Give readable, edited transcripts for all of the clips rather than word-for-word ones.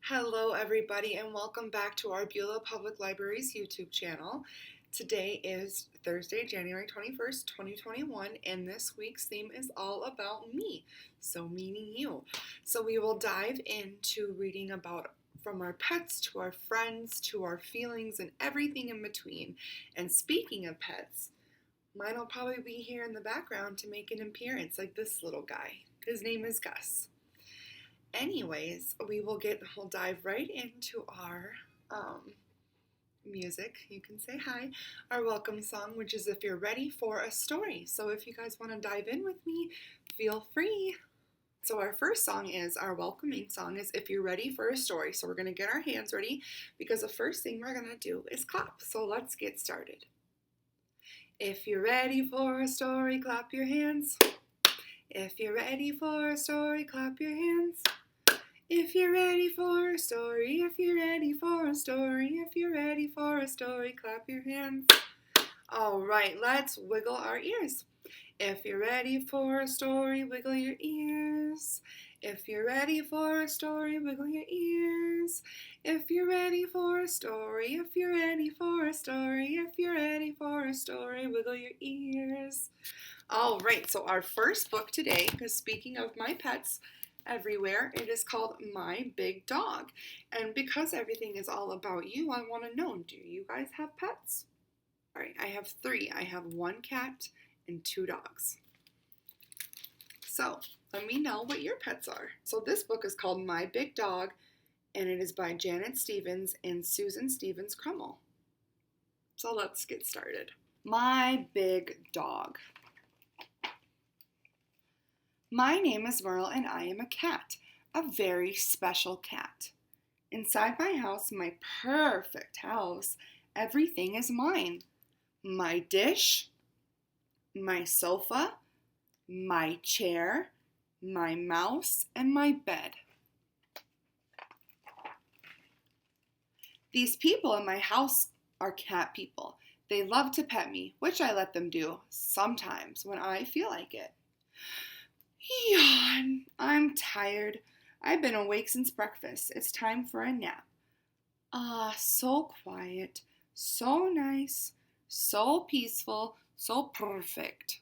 Hello everybody and welcome back to our Beulah Public Library's YouTube channel. Today is Thursday, January 21st, 2021, and this week's theme is all about me, so meaning you. So we will dive into reading about from our pets to our friends to our feelings and everything in between. And speaking of pets, mine will probably be here in the background to make an appearance, like this little guy. His name is Gus. Anyways, we'll dive right into our music. You can say hi. Our welcome song, which is If You're Ready for a Story. So if you guys want to dive in with me, feel free. So our first song is, our welcoming song is If You're Ready for a Story. So we're going to get our hands ready because the first thing we're going to do is clap. So let's get started. If you're ready for a story, clap your hands. If you're ready for a story, clap your hands. If you're ready for a story, if you're ready for a story, if you're ready for a story, clap your hands. All right, let's wiggle our ears. If you're ready for a story, wiggle your ears. If you're ready for a story, wiggle your ears. If you're ready for a story, if you're ready for a story, if you're ready for a story, wiggle your ears. All right, so our first book today, because speaking of my pets everywhere, it is called My Big Dog. And because everything is all about you, I want to know, do you guys have pets? All right, I have 3. I have 1 cat and 2 dogs. So let me know what your pets are. So this book is called My Big Dog, and it is by Janet Stevens and Susan Stevens Crummel. So let's get started. My Big Dog. My name is Merle and I am a cat, a very special cat. Inside my house, my perfect house, everything is mine. My dish, my sofa, my chair, my mouse, and my bed. These people in my house are cat people. They love to pet me, which I let them do sometimes when I feel like it. Yawn. I'm tired. I've been awake since breakfast. It's time for a nap. Ah, so quiet, so nice, so peaceful, so perfect.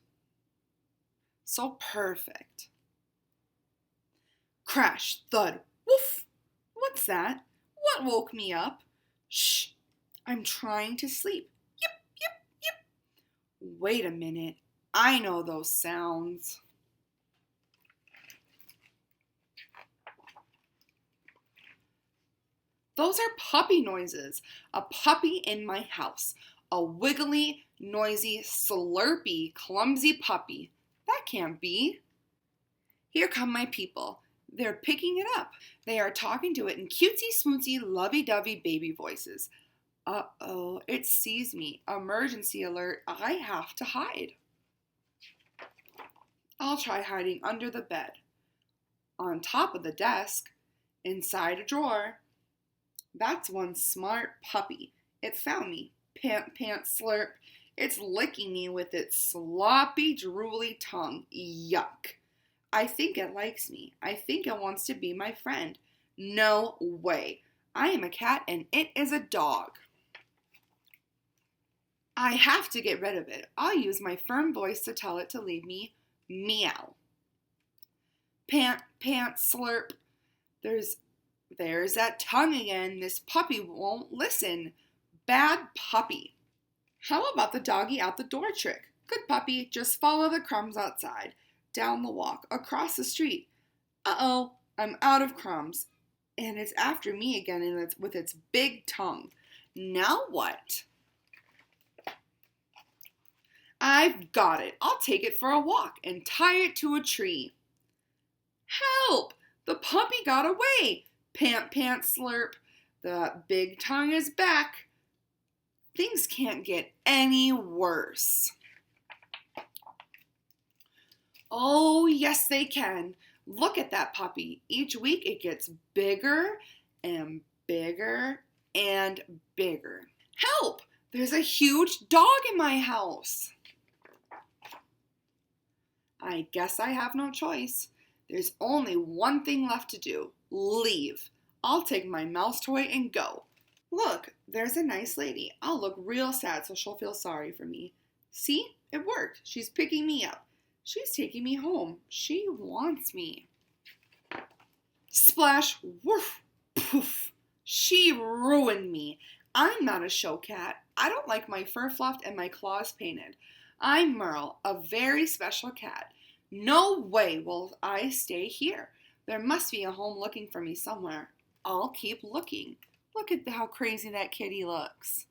So perfect. Crash, thud, woof. What's that? What woke me up? Shh, I'm trying to sleep. Yip, yip, yip. Wait a minute. I know those sounds. Those are puppy noises. A puppy in my house. A wiggly, noisy, slurpy, clumsy puppy. That can't be. Here come my people. They're picking it up. They are talking to it in cutesy, smootsy, lovey-dovey baby voices. Uh-oh, it sees me. Emergency alert. I have to hide. I'll try hiding under the bed. On top of the desk. Inside a drawer. That's one smart puppy. It found me. Pant, pant, slurp. It's licking me with its sloppy, drooly tongue. Yuck. I think it likes me. I think it wants to be my friend. No way. I am a cat and it is a dog. I have to get rid of it. I'll use my firm voice to tell it to leave me. Meow. Pant, pant, slurp. There's that tongue again. This puppy won't listen. Bad puppy. How about the doggy out the door trick? Good puppy, just follow the crumbs outside. Down the walk, across the street. Uh-oh, I'm out of crumbs. And it's after me again and with its big tongue. Now what? I've got it. I'll take it for a walk and tie it to a tree. Help! The puppy got away. Pant, pant, slurp. The big tongue is back. Things can't get any worse. Oh, yes, they can. Look at that puppy. Each week it gets bigger and bigger and bigger. Help! There's a huge dog in my house. I guess I have no choice. There's only one thing left to do. Leave. I'll take my mouse toy and go. Look, there's a nice lady. I'll look real sad so she'll feel sorry for me. See, it worked. She's picking me up. She's taking me home. She wants me. Splash, woof, poof. She ruined me. I'm not a show cat. I don't like my fur fluffed and my claws painted. I'm Merle, a very special cat. No way will I stay here. There must be a home looking for me somewhere. I'll keep looking. Look at how crazy that kitty looks.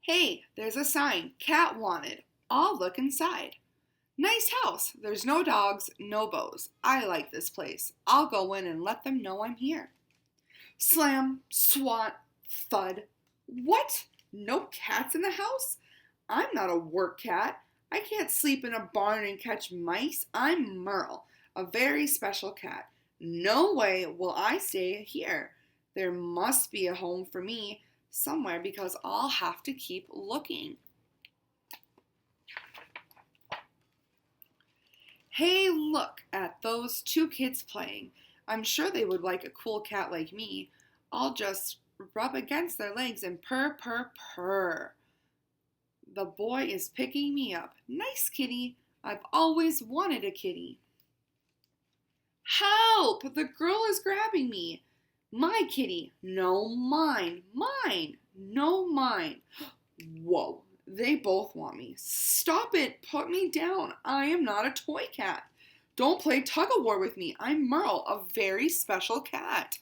Hey, there's a sign. Cat wanted. I'll look inside. Nice house. There's no dogs, no bows. I like this place. I'll go in and let them know I'm here. Slam, swat, thud. What? No cats in the house? I'm not a work cat. I can't sleep in a barn and catch mice. I'm Merle, a very special cat. No way will I stay here. There must be a home for me somewhere because I'll have to keep looking. Hey, look at those two kids playing. I'm sure they would like a cool cat like me. I'll just rub against their legs and purr, purr, purr. The boy is picking me up. Nice kitty. I've always wanted a kitty. Help! The girl is grabbing me. My kitty. No, mine. Mine. No, mine. Whoa. They both want me. Stop it. Put me down. I am not a toy cat. Don't play tug-of-war with me. I'm Merle, a very special cat.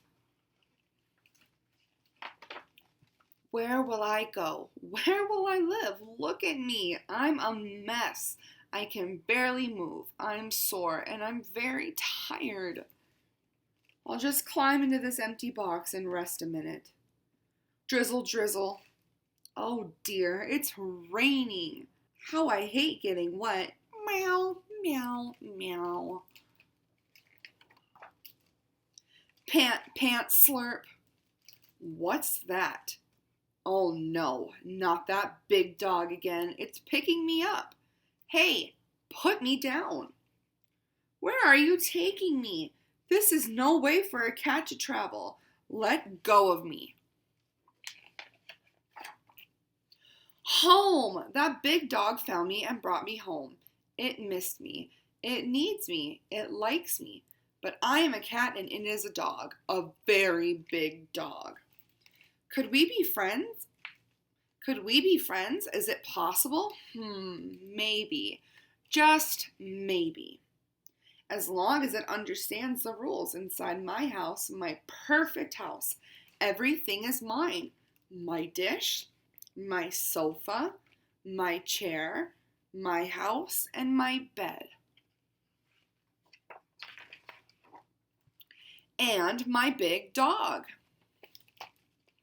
Where will I go? Where will I live? Look at me. I'm a mess. I can barely move. I'm sore and I'm very tired. I'll just climb into this empty box and rest a minute. Drizzle, drizzle. Oh dear, it's raining. How I hate getting wet. Meow, meow, meow. Pant, pant, slurp. What's that? Oh no, not that big dog again. It's picking me up. Hey, put me down. Where are you taking me? This is no way for a cat to travel. Let go of me. Home! That big dog found me and brought me home. It missed me. It needs me. It likes me. But I am a cat and it is a dog. A very big dog. Could we be friends? Could we be friends? Is it possible? Maybe. Just maybe. As long as it understands the rules inside my house, my perfect house. Everything is mine. My dish, my sofa, my chair, my house, and my bed. And my big dog.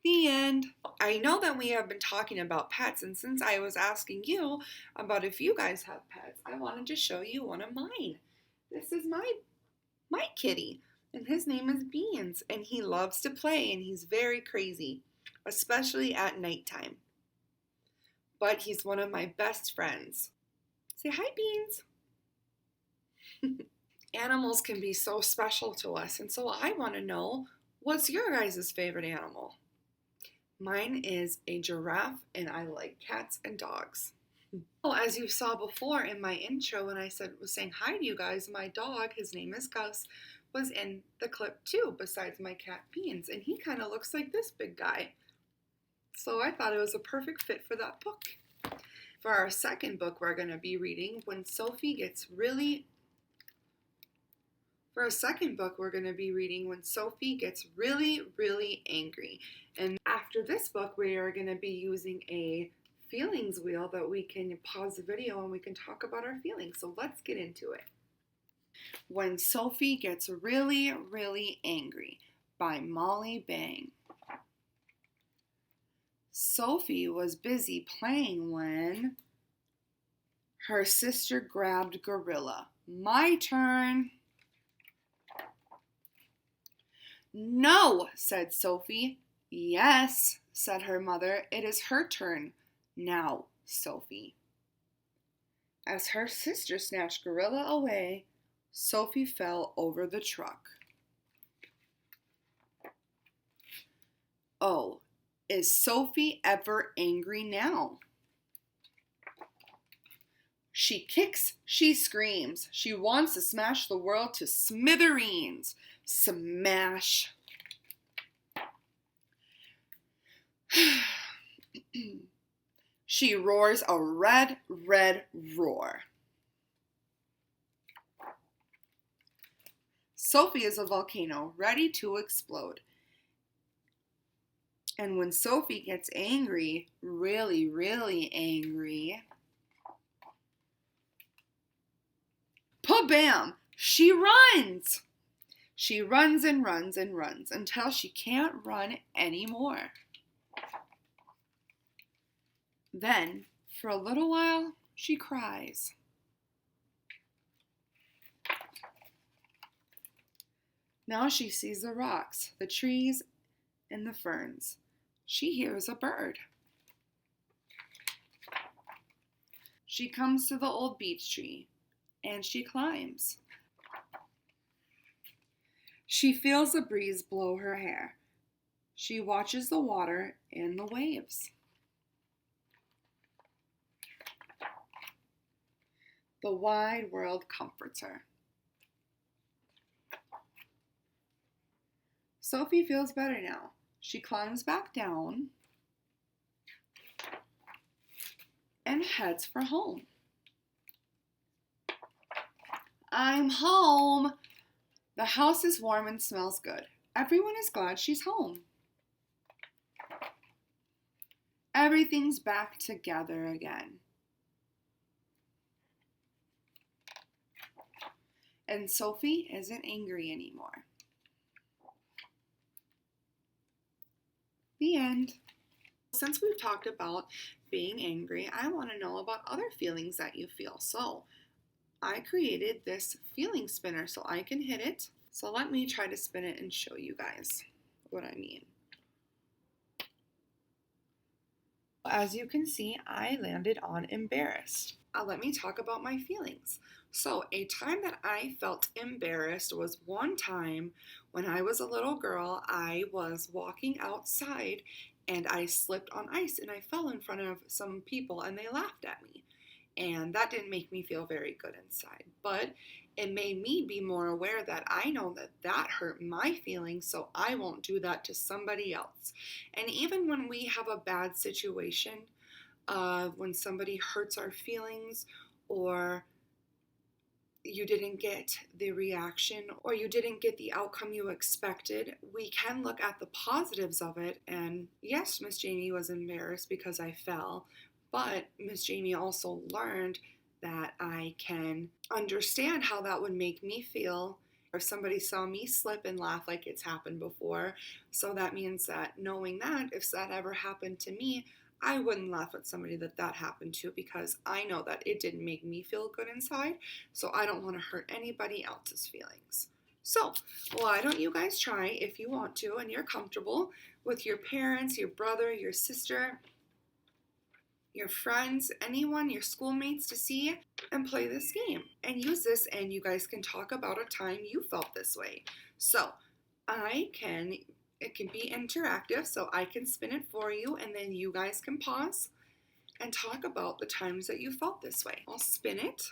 The end. I know that we have been talking about pets, and since I was asking you about if you guys have pets, I wanted to show you one of mine. This is my kitty, and his name is Beans, and he loves to play, and he's very crazy, especially at nighttime. But he's one of my best friends. Say hi, Beans. Animals can be so special to us, and so I want to know, what's your guys' favorite animal? Mine is a giraffe, and I like cats and dogs. Well, as you saw before in my intro when I was saying hi to you guys, my dog, his name is Gus, was in the clip too, besides my cat Beans, and he kind of looks like this big guy. So I thought it was a perfect fit for that book. For our second book, we're going to be reading When Sophie Gets Really angry. And after this book, we are going to be using a feelings wheel that we can pause the video and we can talk about our feelings. So let's get into it. When Sophie Gets Really, Really Angry by Molly Bang. Sophie was busy playing when her sister grabbed Gorilla. My turn. No, said Sophie. Yes, said her mother. It is her turn. Now, Sophie. As her sister snatched Gorilla away, Sophie fell over the truck. Oh, is Sophie ever angry now? She kicks, she screams. She wants to smash the world to smithereens. Smash. She roars a red, red roar. Sophie is a volcano ready to explode. And when Sophie gets angry, really, really angry, pa-bam! She runs! She runs and runs and runs until she can't run anymore. Then, for a little while, she cries. Now she sees the rocks, the trees, and the ferns. She hears a bird. She comes to the old beech tree, and she climbs. She feels a breeze blow her hair. She watches the water and the waves. The wide world comforts her. Sophie feels better now. She climbs back down and heads for home. I'm home. The house is warm and smells good. Everyone is glad she's home. Everything's back together again. And Sophie isn't angry anymore. The end. Since we've talked about being angry, I want to know about other feelings that you feel. So I created this feeling spinner so I can hit it. So let me try to spin it and show you guys what I mean. As you can see, I landed on embarrassed. Let me talk about my feelings. So a time that I felt embarrassed was one time when I was a little girl. I was walking outside and I slipped on ice and I fell in front of some people and they laughed at me. And that didn't make me feel very good inside, but it made me be more aware that I know that that hurt my feelings, so I won't do that to somebody else. And even when we have a bad situation, when somebody hurts our feelings, or you didn't get the reaction, or you didn't get the outcome you expected, we can look at the positives of it. And yes, Miss Jamie was embarrassed because I fell, but Miss Jamie also learned that I can understand how that would make me feel if somebody saw me slip and laugh like it's happened before. So that means that knowing that if that ever happened to me, I wouldn't laugh at somebody that happened to, because I know that it didn't make me feel good inside, so I don't want to hurt anybody else's feelings. So why don't you guys try, if you want to and you're comfortable, with your parents, your brother, your sister, your friends, anyone, your schoolmates, to see and play this game and use this, and you guys can talk about a time you felt this way. So it can be interactive, so I can spin it for you and then you guys can pause and talk about the times that you felt this way. I'll spin it.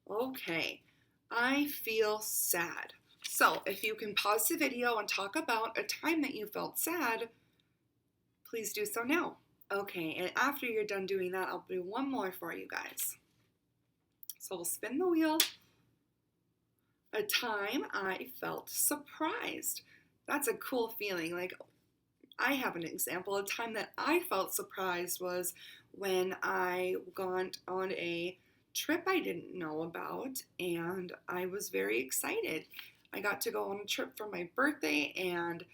Okay, I feel sad. So if you can pause the video and talk about a time that you felt sad, please do so now. Okay, and after you're done doing that, I'll do one more for you guys. So we'll spin the wheel. A time I felt surprised. That's a cool feeling. Like, I have an example. A time that I felt surprised was when I went on a trip I didn't know about, and I was very excited. I got to go on a trip for my birthday, and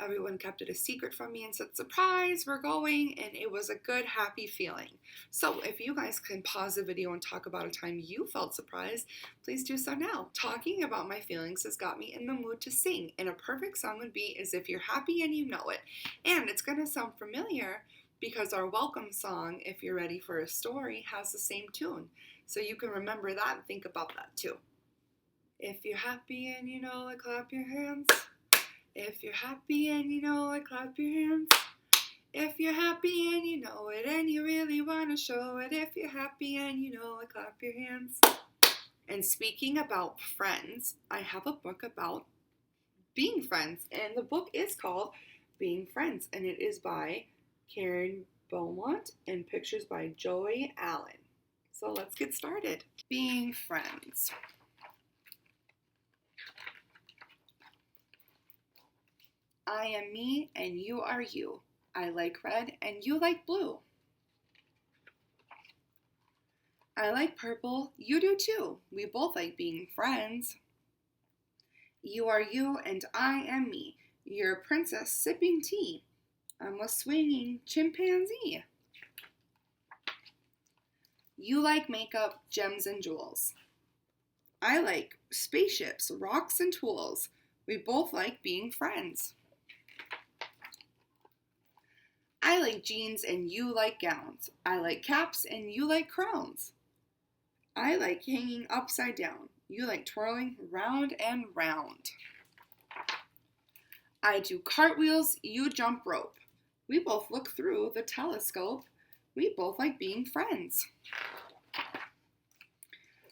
everyone kept it a secret from me and said, surprise, we're going, and it was a good, happy feeling. So if you guys can pause the video and talk about a time you felt surprised, please do so now. Talking about my feelings has got me in the mood to sing, and a perfect song would be As If You're Happy and You Know It. And it's going to sound familiar because our welcome song, If You're Ready for a Story, has the same tune. So you can remember that and think about that too. If you're happy and you know it, clap your hands. If you're happy and you know it, clap your hands. If you're happy and you know it and you really want to show it. If you're happy and you know it, clap your hands. And speaking about friends, I have a book about being friends. And the book is called Being Friends. And it is by Karen Beaumont and pictures by Joy Allen. So let's get started. Being friends. I am me and you are you. I like red and you like blue. I like purple, you do too. We both like being friends. You are you and I am me. You're a princess sipping tea. I'm a swinging chimpanzee. You like makeup, gems, and jewels. I like spaceships, rocks, and tools. We both like being friends. I like jeans and you like gowns. I like caps and you like crowns. I like hanging upside down. You like twirling round and round. I do cartwheels, you jump rope. We both look through the telescope. We both like being friends.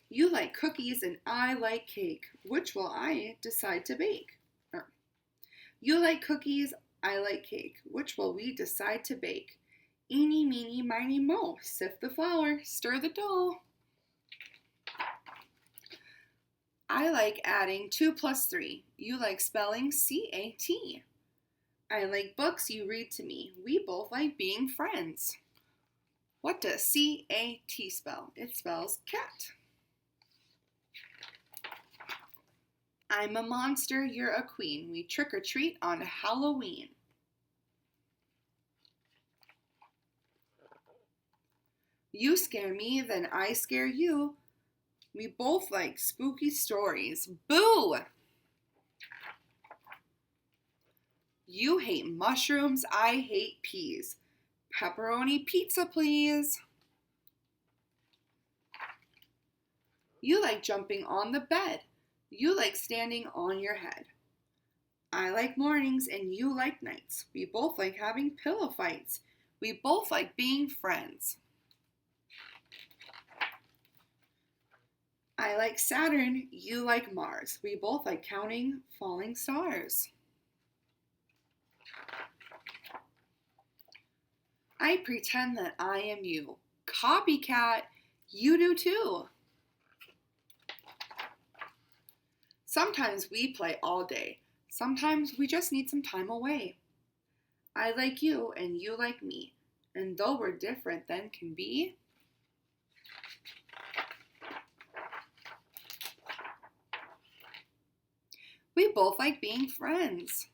You like cookies and I like cake. Which will I decide to bake? You like cookies, I like cake. Which will we decide to bake? Eeny, meeny, miny, mo. Sift the flour, stir the dough. I like adding 2 plus 3. You like spelling C-A-T. I like books you read to me. We both like being friends. What does C-A-T spell? It spells cat. I'm a monster, you're a queen. We trick or treat on Halloween. You scare me, then I scare you. We both like spooky stories. Boo! You hate mushrooms, I hate peas. Pepperoni pizza, please. You like jumping on the bed. You like standing on your head. I like mornings and you like nights. We both like having pillow fights. We both like being friends. I like Saturn, you like Mars. We both like counting falling stars. I pretend that I am you. Copycat, you do too. Sometimes we play all day. Sometimes we just need some time away. I like you and you like me. And though we're different than can be, we both like being friends.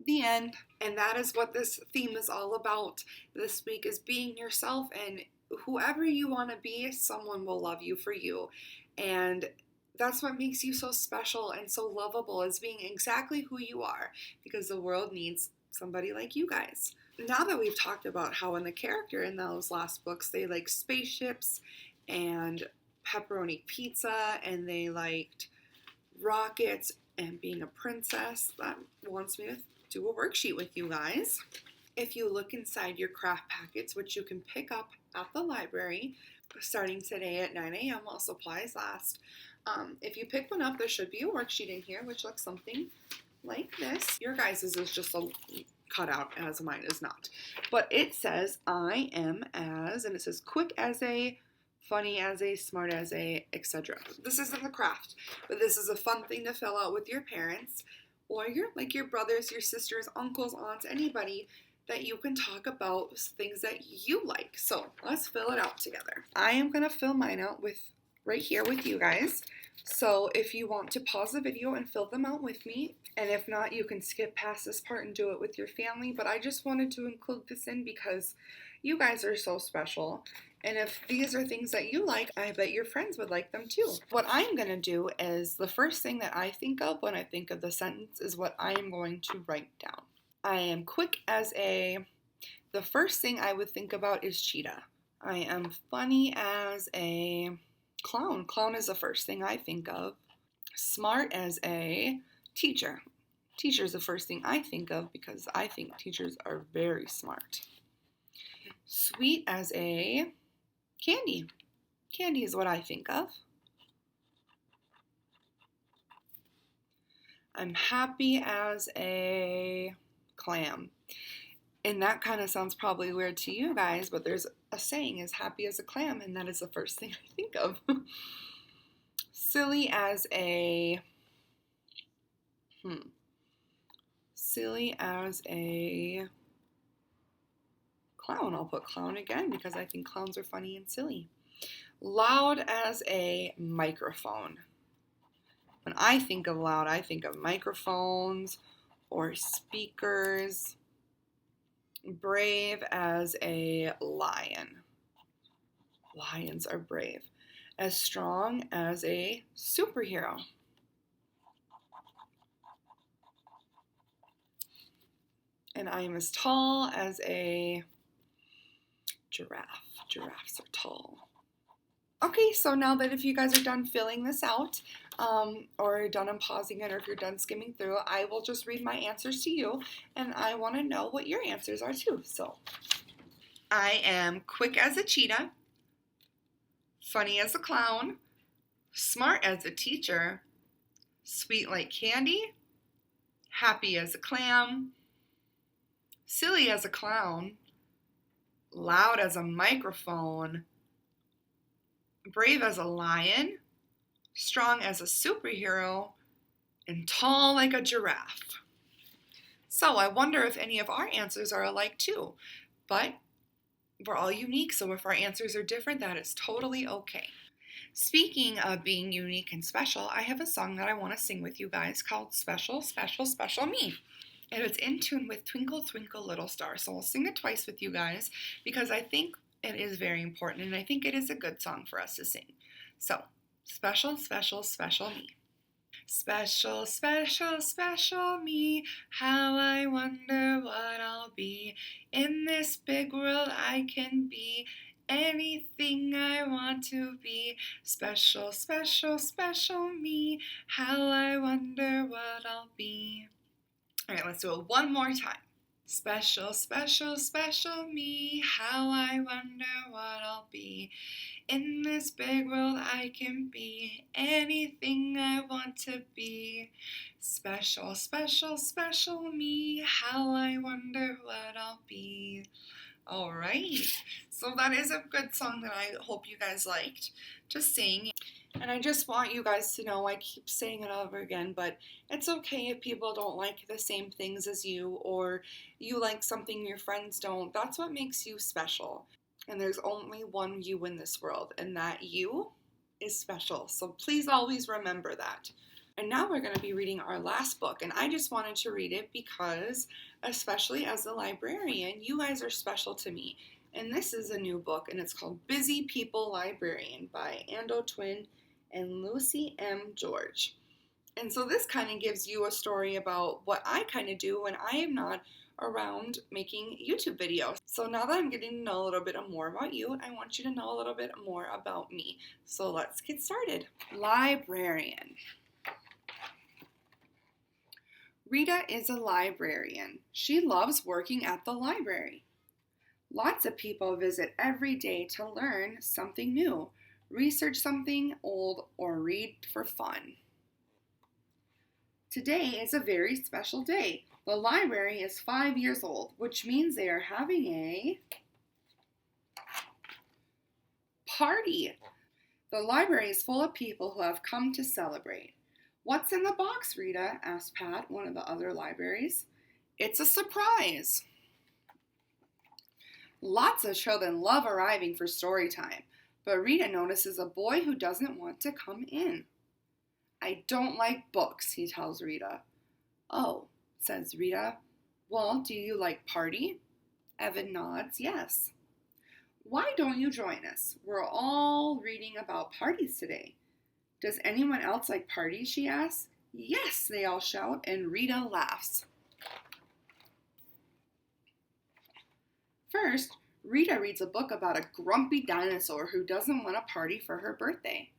The end. And that is what this theme is all about this week, is being yourself, and whoever you want to be, someone will love you for you. And that's what makes you so special and so lovable, is being exactly who you are, because the world needs somebody like you guys. Now that we've talked about how in the character in those last books, they like spaceships and pepperoni pizza, and they liked rockets and being a princess, that wants me to do a worksheet with you guys. If you look inside your craft packets, which you can pick up at the library starting today at 9 a.m. while supplies last, if you pick one up, there should be a worksheet in here which looks something like this. Your guys' is just a cutout, as mine is not. But it says, I am as, and it says quick as a, funny as a, smart as a, etc. This isn't the craft, but this is a fun thing to fill out with your parents or your brothers, your sisters, uncles, aunts, anybody that you can talk about things that you like. So let's fill it out together. I am going to fill mine out right here with you guys. So if you want to pause the video and fill them out with me, and if not, you can skip past this part and do it with your family. But I just wanted to include this in because you guys are so special. And if these are things that you like, I bet your friends would like them too. What I'm going to do is, the first thing that I think of when I think of the sentence is what I am going to write down. I am quick as a, the first thing I would think about is cheetah. I am funny as a clown. Clown is the first thing I think of. Smart as a teacher. Teacher is the first thing I think of because I think teachers are very smart. Sweet as a candy. Candy is what I think of. I'm happy as a clam. And that kind of sounds probably weird to you guys, but there's a saying, as happy as a clam, and that is the first thing I think of. Silly as a, silly as a clown. I'll put clown again because I think clowns are funny and silly. Loud as a microphone. When I think of loud, I think of microphones or speakers. Brave as a lion. Lions are brave. As strong as a superhero. And I am as tall as a giraffe. Giraffes are tall. Okay, so now that if you guys are done filling this out, or done unpausing it, or if you're done skimming through, I will just read my answers to you, and I want to know what your answers are too. So, I am quick as a cheetah, funny as a clown, smart as a teacher, sweet like candy, happy as a clam, silly as a clown, loud as a microphone, brave as a lion, strong as a superhero, and tall like a giraffe. So I wonder if any of our answers are alike too, but we're all unique, so if our answers are different, that is totally okay. Speaking of being unique and special, I have a song that I want to sing with you guys called Special, Special, Special Me. And it's in tune with Twinkle, Twinkle, Little Star. So I'll sing it twice with you guys because I think it is very important and I think it is a good song for us to sing. So, special, special, special me. Special, special, special me, how I wonder what I'll be. In this big world I can be anything I want to be. Special, special, special me, how I wonder what I'll be. All right, let's do it one more time. Special, special, special me, how I wonder what I'll be. In this big world I can be anything I want to be. Special, special, special me, how I wonder what I'll be. All right, so that is a good song that I hope you guys liked to sing. And I just want you guys to know, I keep saying it over again, but it's okay if people don't like the same things as you, or you like something your friends don't. That's what makes you special. And there's only one you in this world, and that you is special. So please always remember that. And now we're going to be reading our last book, and I just wanted to read it because, especially as a librarian, you guys are special to me. And this is a new book, and it's called Busy People Librarian by Ando Twin and Lucy M. George. And so this kind of gives you a story about what I kind of do when I am not around making YouTube videos. So now that I'm getting to know a little bit more about you, I want you to know a little bit more about me. So let's get started. Librarian. Rita is a librarian. She loves working at the library. Lots of people visit every day to learn something new, research something old, or read for fun. Today is a very special day. The library is 5 years old, which means they are having a party. The library is full of people who have come to celebrate. What's in the box, Rita? Asked Pat, one of the other libraries. It's a surprise. Lots of children love arriving for story time, but Rita notices a boy who doesn't want to come in. I don't like books, he tells Rita. Oh, says Rita. Well, do you like party? Evan nods, yes. Why don't you join us? We're all reading about parties today. Does anyone else like parties, she asks. Yes, they all shout, and Rita laughs. First, Rita reads a book about a grumpy dinosaur who doesn't want a party for her birthday.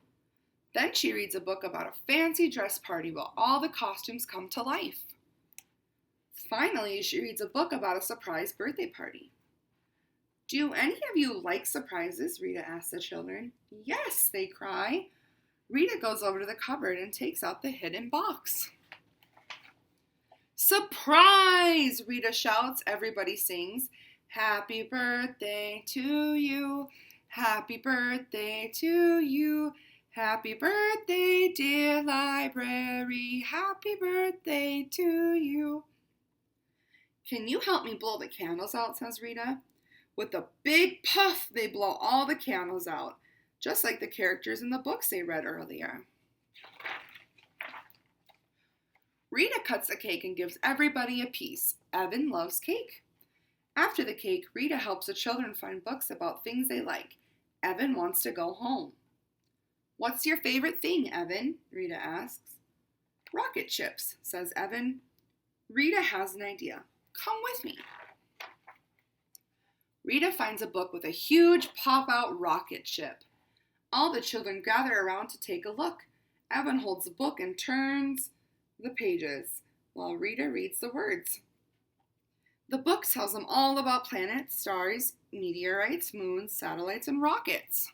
Then she reads a book about a fancy dress party where all the costumes come to life. Finally, she reads a book about a surprise birthday party. Do any of you like surprises? Rita asks the children. Yes, they cry. Rita goes over to the cupboard and takes out the hidden box. Surprise! Rita shouts. Everybody sings. Happy birthday to you. Happy birthday to you. Happy birthday, dear library. Happy birthday to you. Can you help me blow the candles out, says Rita. With a big puff, they blow all the candles out, just like the characters in the books they read earlier. Rita cuts a cake and gives everybody a piece. Evan loves cake. After the cake, Rita helps the children find books about things they like. Evan wants to go home. What's your favorite thing, Evan? Rita asks. Rocket ships, says Evan. Rita has an idea. Come with me. Rita finds a book with a huge pop-out rocket ship. All the children gather around to take a look. Evan holds the book and turns the pages while Rita reads the words. The book tells them all about planets, stars, meteorites, moons, satellites, and rockets.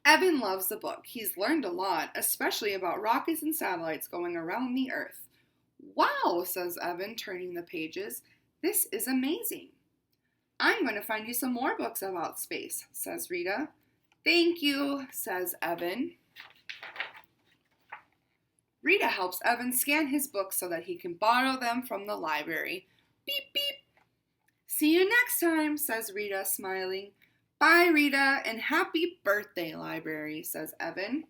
Evan loves the book. He's learned a lot, especially about rockets and satellites going around the Earth. Wow, says Evan, turning the pages. This is amazing. I'm going to find you some more books about space, says Rita. Thank you, says Evan. Rita helps Evan scan his books so that he can borrow them from the library. Beep, beep. See you next time, says Rita, smiling. Bye, Rita, and happy birthday, library, says Evan.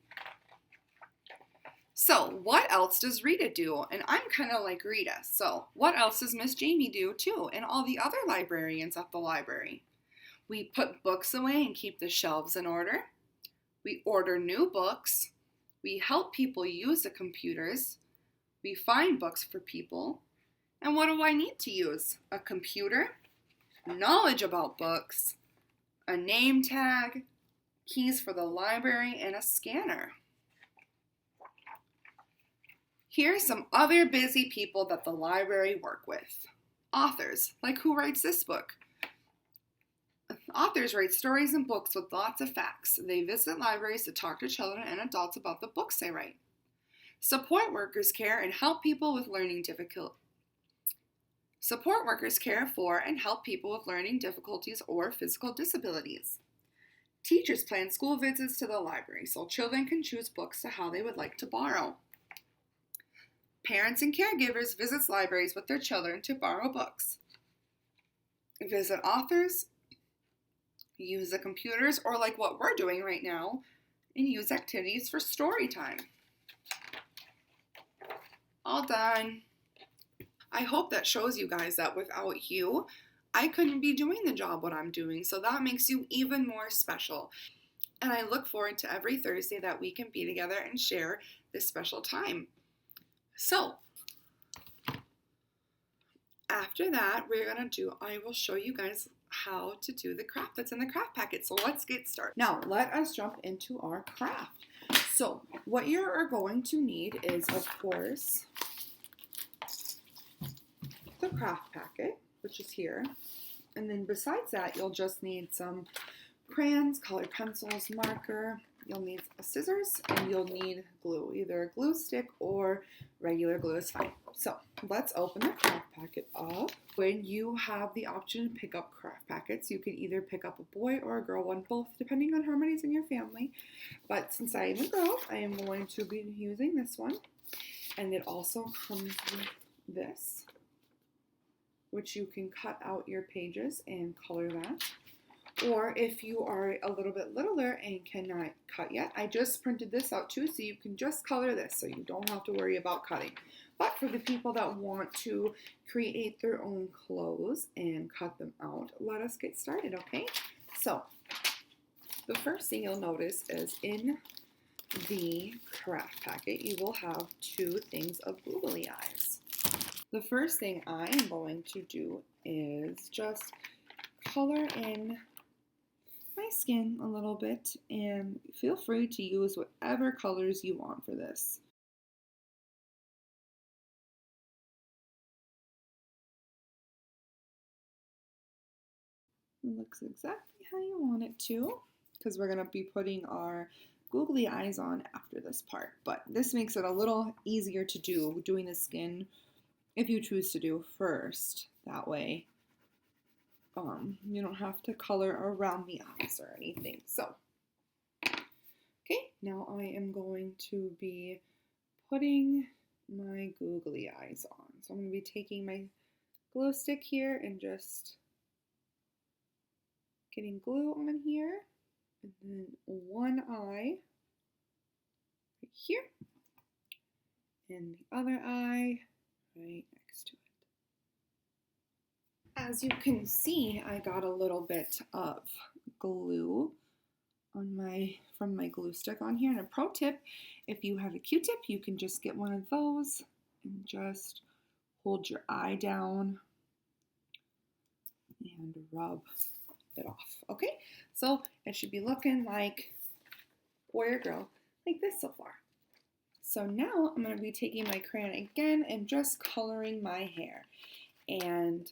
So, what else does Rita do? And I'm kind of like Rita, so what else does Miss Jamie do too, and all the other librarians at the library? We put books away and keep the shelves in order. We order new books. We help people use the computers. We find books for people. And what do I need to use? A computer, knowledge about books, a name tag, keys for the library, and a scanner. Here's some other busy people that the library work with. Authors, like who writes this book? Authors write stories and books with lots of facts. They visit libraries to talk to children and adults about the books they write. Support workers care and help people with learning difficulties. Support workers care for and help people with learning difficulties or physical disabilities. Teachers plan school visits to the library so children can choose books to how they would like to borrow. Parents and caregivers visit libraries with their children to borrow books. Visit authors, use the computers, or like what we're doing right now, and use activities for story time. All done. I hope that shows you guys that without you, I couldn't be doing the job what I'm doing, so that makes you even more special. And I look forward to every Thursday that we can be together and share this special time. So, after that, I will show you guys how to do the craft that's in the craft packet. So let's get started. Now, let us jump into our craft. So, what you are going to need is, of course, the craft packet, which is here. And then besides that, you'll just need some crayons, colored pencils, marker. You'll need scissors, and you'll need glue. Either a glue stick or regular glue is fine. So let's open the craft packet up. When you have the option to pick up craft packets, you can either pick up a boy or a girl one, both depending on how many's in your family. But since I am a girl, I am going to be using this one. And it also comes with this, which you can cut out your pages and color that. Or if you are a little bit littler and cannot cut yet, I just printed this out too, so you can just color this, so you don't have to worry about cutting. But for the people that want to create their own clothes and cut them out, let us get started, okay? So, the first thing you'll notice is in the craft packet, you will have two things of googly eyes. The first thing I am going to do is just color in my skin a little bit, and feel free to use whatever colors you want for this. It looks exactly how you want it to, because we're going to be putting our googly eyes on after this part. But this makes it a little easier to do, doing the skin if you choose to do first. That way you don't have to color around the eyes or anything. So, okay, now I am going to be putting my googly eyes on. So I'm going to be taking my glow stick here and just getting glue on here, and then one eye right here, and the other eye right next to it. As you can see, I got a little bit of glue on from my glue stick on here. And a pro tip, if you have a Q-tip, you can just get one of those and just hold your eye down and rub it off. Okay, so it should be looking like boy or girl like this so far. So now I'm going to be taking my crayon again and just coloring my hair. And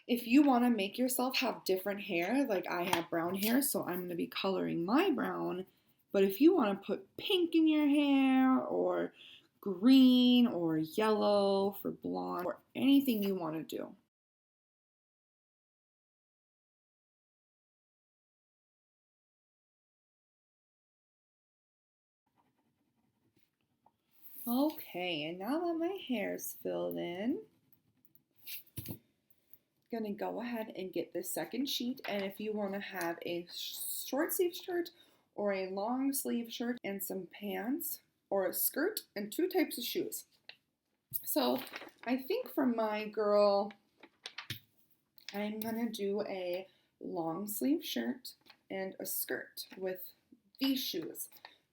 if you want to make yourself have different hair, like I have brown hair, so I'm going to be coloring my brown. But if you want to put pink in your hair, or green, or yellow for blonde, or anything you want to do. Okay, and now that my hair's filled in, I'm gonna go ahead and get the second sheet. And if you want to have a short sleeve shirt or a long sleeve shirt and some pants or a skirt and 2 types of shoes. So I think for my girl, I'm gonna do a long sleeve shirt and a skirt with these shoes.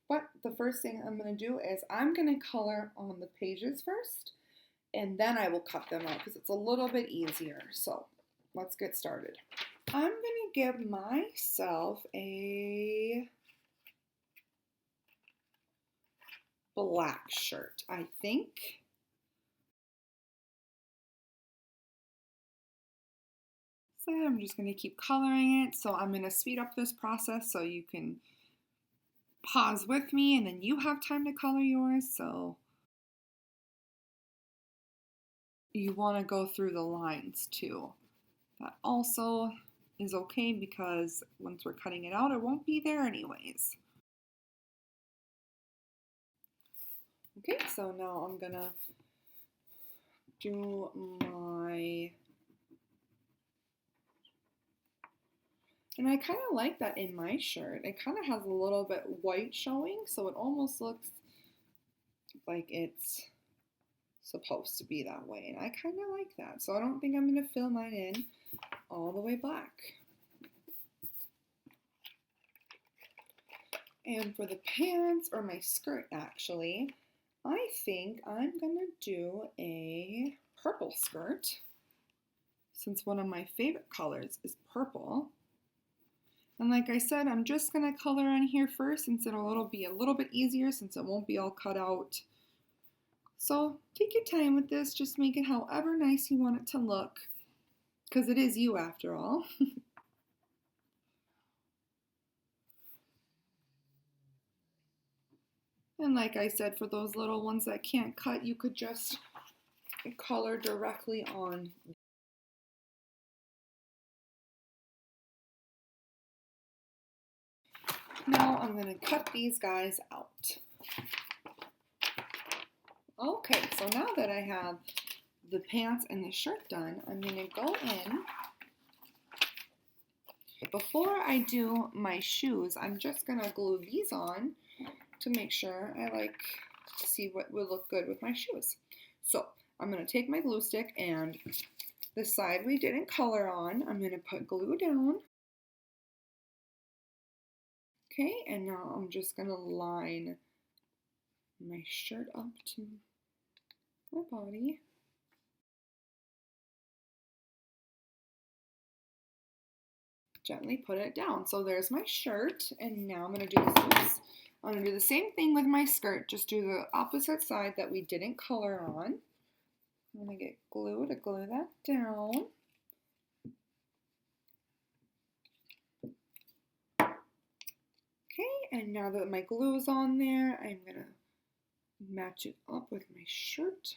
But the first thing I'm going to do is I'm going to color on the pages first, and then I will cut them out because it's a little bit easier. So let's get started. I'm going to give myself a black shirt, I think. So I'm just going to keep coloring it. So I'm going to speed up this process so you can pause with me, and then you have time to color yours. So you want to go through the lines too. That also is okay because once we're cutting it out, it won't be there anyways. Okay, so now I'm gonna do my, and I kind of like that in my shirt. It kind of has a little bit white showing, so it almost looks like it's supposed to be that way, and I kind of like that. So I don't think I'm gonna fill mine in all the way black. And for the pants, or my skirt actually, I think I'm gonna do a purple skirt, since one of my favorite colors is purple. And like I said, I'm just gonna color on here first, since it'll be a little bit easier since it won't be all cut out. So take your time with this, just make it however nice you want it to look, because it is you after all. And like I said, for those little ones that can't cut, you could just color directly on. Now I'm going to cut these guys out. Okay, so now that I have the pants and the shirt done, I'm going to go in. Before I do my shoes, I'm just going to glue these on to make sure I like to see what would look good with my shoes. So I'm going to take my glue stick, and the side we didn't color on, I'm going to put glue down. Okay, and now I'm just going to line my shirt up to my body. Gently put it down. So there's my shirt, and now I'm going to do this. I'm going to do the same thing with my skirt, just do the opposite side that we didn't color on. I'm going to get glue to glue that down. Okay, and now that my glue is on there, I'm going to match it up with my shirt.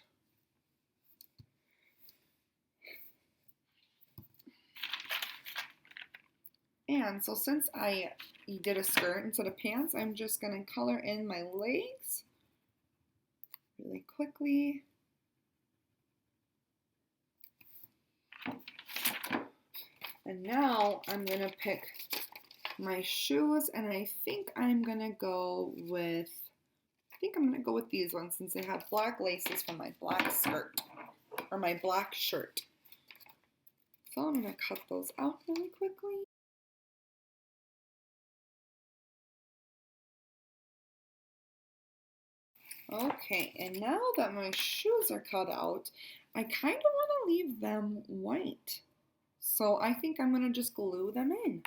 And so since I did a skirt instead of pants, I'm just going to color in my legs really quickly. And now I'm going to pick my shoes, and I think I'm going to go with, these ones since they have black laces from my black skirt, or my black shirt. So I'm going to cut those out really quickly. Okay, and now that my shoes are cut out, I kind of want to leave them white. So I think I'm going to just glue them in.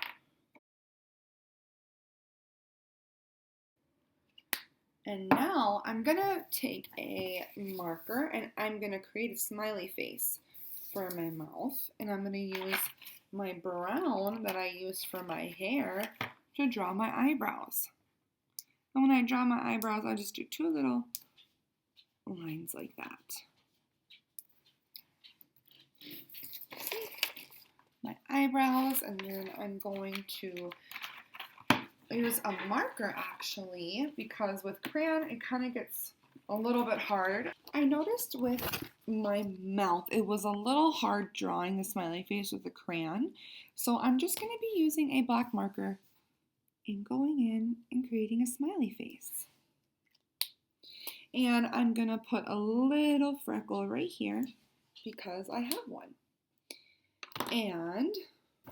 And now I'm going to take a marker and I'm going to create a smiley face for my mouth. And I'm going to use my brown that I used for my hair to draw my eyebrows. And when I draw my eyebrows, I just do two little lines like that. My eyebrows, and then I'm going to use a marker actually, because with crayon it kind of gets a little bit hard. I noticed with my mouth it was a little hard drawing the smiley face with the crayon, so I'm just going to be using a black marker and going in and creating a smiley face. And I'm going to put a little freckle right here because I have one. And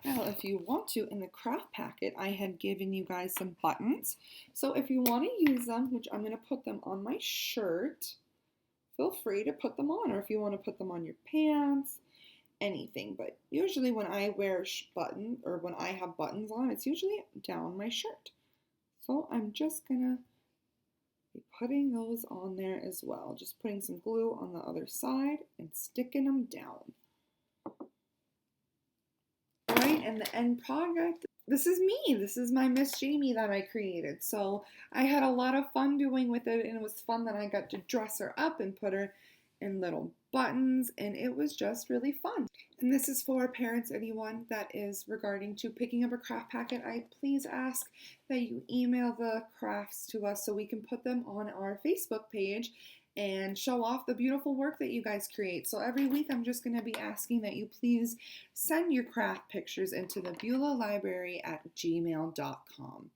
well, if you want to, in the craft packet, I had given you guys some buttons. So if you want to use them, which I'm going to put them on my shirt, feel free to put them on. Or if you want to put them on your pants, anything. But usually when I wear buttons, or when I have buttons on, it's usually down my shirt. So I'm just going to be putting those on there as well. Just putting some glue on the other side and sticking them down. Right, and the end product, this is me. This is my Miss Jamie that I created. So I had a lot of fun doing with it, and it was fun that I got to dress her up and put her in little buttons, and it was just really fun. And this is for parents, anyone that is regarding to picking up a craft packet. I please ask that you email the crafts to us so we can put them on our Facebook page and show off the beautiful work that you guys create. So every week I'm just going to be asking that you please send your craft pictures into the BeulahLibrary@gmail.com.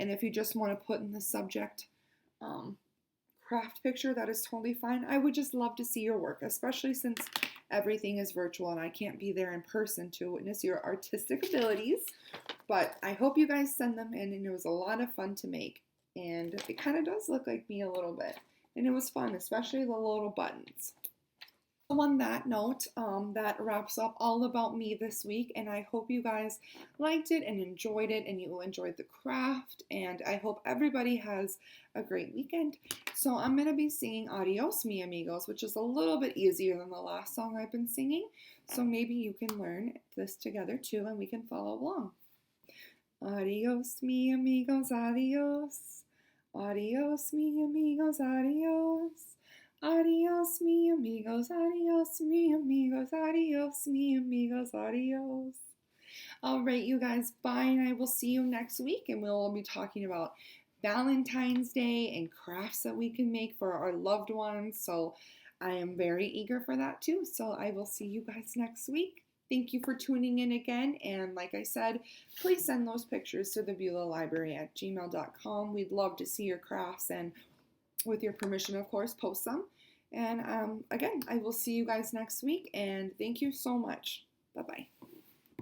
And if you just want to put in the subject craft picture, that is totally fine. I would just love to see your work, especially since everything is virtual and I can't be there in person to witness your artistic abilities. But I hope you guys send them in, and it was a lot of fun to make. And it kind of does look like me a little bit. And it was fun, especially the little buttons. So on that note, that wraps up all about me this week, and I hope you guys liked it and enjoyed it, and you enjoyed the craft, and I hope everybody has a great weekend. So I'm going to be singing Adios, mi amigos, which is a little bit easier than the last song I've been singing, so maybe you can learn this together too, and we can follow along. Adios, mi amigos, adios. Adios, mi amigos, adios. Adios, mi amigos, adios, mi amigos, adios, mi amigos, adios. All right, you guys, bye, and I will see you next week, and we'll be talking about Valentine's Day and crafts that we can make for our loved ones. So I am very eager for that too. So I will see you guys next week. Thank you for tuning in again, and like I said, please send those pictures to the BeulahLibrary@gmail.com. We'd love to see your crafts, and with your permission, of course, post them. And again, I will see you guys next week, and thank you so much. Bye-bye.